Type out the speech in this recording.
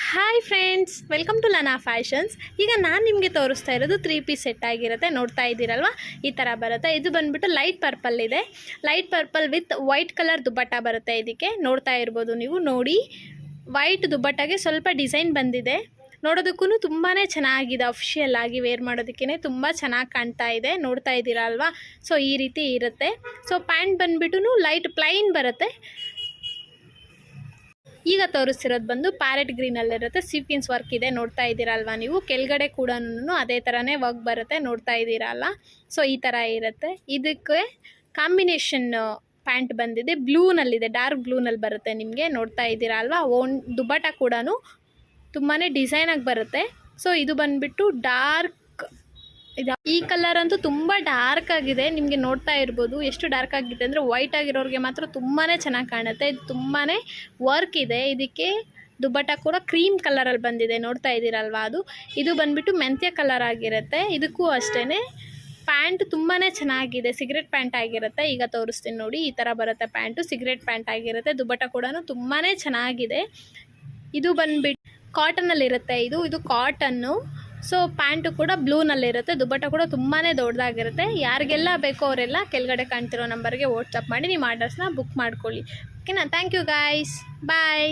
Hi friends, welcome to Lana Fashions. ಈಗ ನಾನು ನಿಮಗೆ ತೋರಿಸ್ತಾ ಇರೋದು 3 ಪೀಸ್ ಸೆಟ್ ಆಗಿರುತ್ತೆ. ನೋಡ್ತಾ ಇದ್ದೀರಲ್ವ, ಈ ಥರ ಬರುತ್ತೆ. ಇದು ಬಂದುಬಿಟ್ಟು ಲೈಟ್ ಪರ್ಪಲ್ ಇದೆ. Light purple with white colour dupatta ಬರುತ್ತೆ. ಇದಕ್ಕೆ ನೋಡ್ತಾ ಇರ್ಬೋದು ನೀವು. ನೋಡಿ, ವೈಟ್ ದುಪ್ಪಟ್ಟಾಗೆ ಸ್ವಲ್ಪ ಡಿಸೈನ್ ಬಂದಿದೆ. ನೋಡೋದಕ್ಕೂ ತುಂಬಾ ಚೆನ್ನಾಗಿದೆ. ಅಫಿಷಿಯಲ್ ಆಗಿ ವೇರ್ ಮಾಡೋದಕ್ಕೇ ತುಂಬ ಚೆನ್ನಾಗಿ ಕಾಣ್ತಾ ಇದೆ. ನೋಡ್ತಾ ಇದ್ದೀರಾ ಅಲ್ವಾ. ಸೊ ಈ ರೀತಿ ಇರುತ್ತೆ. ಸೊ ಪ್ಯಾಂಟ್ ಬಂದುಬಿಟ್ಟು ಲೈಟ್ ಪ್ಲೈನ್ ಬರುತ್ತೆ. ಈಗ ತೋರಿಸ್ತಿರೋದು ಬಂದು ಪ್ಯಾರೆಟ್ ಗ್ರೀನಲ್ಲಿರುತ್ತೆ. ಸೀಕ್ವೆನ್ಸ್ ವರ್ಕ್ ಇದೆ. ನೋಡ್ತಾ ಇದ್ದೀರಲ್ವ ನೀವು. ಕೆಳಗಡೆ ಕೂಡ ಅದೇ ಥರನೇ ವರ್ಕ್ ಬರುತ್ತೆ. ನೋಡ್ತಾ ಇದ್ದೀರಲ್ಲ. ಸೊ ಈ ಥರ ಇರುತ್ತೆ. ಇದಕ್ಕೆ ಕಾಂಬಿನೇಷನ್ ಪ್ಯಾಂಟ್ ಬಂದಿದೆ. ಬ್ಲೂನಲ್ಲಿದೆ, ಡಾರ್ಕ್ ಬ್ಲೂನಲ್ಲಿ ಬರುತ್ತೆ ನಿಮಗೆ. ನೋಡ್ತಾ ಇದ್ದೀರಾ ಅಲ್ವಾ. ದುಪ್ಪಟ್ಟ ಕೂಡ ತುಂಬಾ ಡಿಸೈನಾಗಿ ಬರುತ್ತೆ. ಸೊ ಇದು ಬಂದುಬಿಟ್ಟು ಡಾರ್ಕ್ ಇದು. ಈ ಕಲರ್ ಅಂತೂ ತುಂಬ ಡಾರ್ಕ್ ಆಗಿದೆ. ನಿಮಗೆ ನೋಡ್ತಾ ಇರ್ಬೋದು ಎಷ್ಟು ಡಾರ್ಕ್ ಆಗಿದೆ ಅಂದರೆ ವೈಟ್ ಆಗಿರೋರಿಗೆ ಮಾತ್ರ ತುಂಬಾ ಚೆನ್ನಾಗಿ ಕಾಣುತ್ತೆ. ಇದು ತುಂಬಾ ವರ್ಕ್ ಇದೆ. ಇದಕ್ಕೆ ದುಪ್ಪಟ್ಟ ಕೂಡ ಕ್ರೀಮ್ ಕಲರಲ್ಲಿ ಬಂದಿದೆ. ನೋಡ್ತಾ ಇದ್ದೀರಲ್ವ ಅದು. ಇದು ಬಂದುಬಿಟ್ಟು ಮೆಂತ್ಯ ಕಲರ್ ಆಗಿರುತ್ತೆ. ಇದಕ್ಕೂ ಅಷ್ಟೇ ಪ್ಯಾಂಟ್ ತುಂಬಾ ಚೆನ್ನಾಗಿದೆ. ಸಿಗರೆಟ್ ಪ್ಯಾಂಟ್ ಆಗಿರುತ್ತೆ. ಈಗ ತೋರಿಸ್ತೀನಿ ನೋಡಿ. ಈ ಥರ ಬರುತ್ತೆ ಪ್ಯಾಂಟು. ಸಿಗರೆಟ್ ಪ್ಯಾಂಟ್ ಆಗಿರುತ್ತೆ. ದುಪ್ಪಟ್ಟ ಕೂಡ ತುಂಬಾ ಚೆನ್ನಾಗಿದೆ. ಇದು ಬಂದುಬಿಟ್ಟು ಕಾಟನಲ್ಲಿರುತ್ತೆ. ಇದು ಕಾಟನ್ನು. ಸೊ ಪ್ಯಾಂಟು ಕೂಡ ಬ್ಲೂನಲ್ಲಿರುತ್ತೆ. ದುಪ್ಪಟ್ಟ ಕೂಡ ತುಂಬಾ ದೊಡ್ಡದಾಗಿರುತ್ತೆ. ಯಾರಿಗೆಲ್ಲ ಬೇಕೋ ಅವರೆಲ್ಲ ಕೆಳಗಡೆ ಕಾಣ್ತಿರೋ ನಂಬರ್ಗೆ ವಾಟ್ಸಪ್ ಮಾಡಿ ನಿಮ್ಮ ಆರ್ಡರ್ಸ್ನ ಬುಕ್ ಮಾಡ್ಕೊಳ್ಳಿ. ಓಕೆನಾ. Thank you guys. ಬಾಯ್.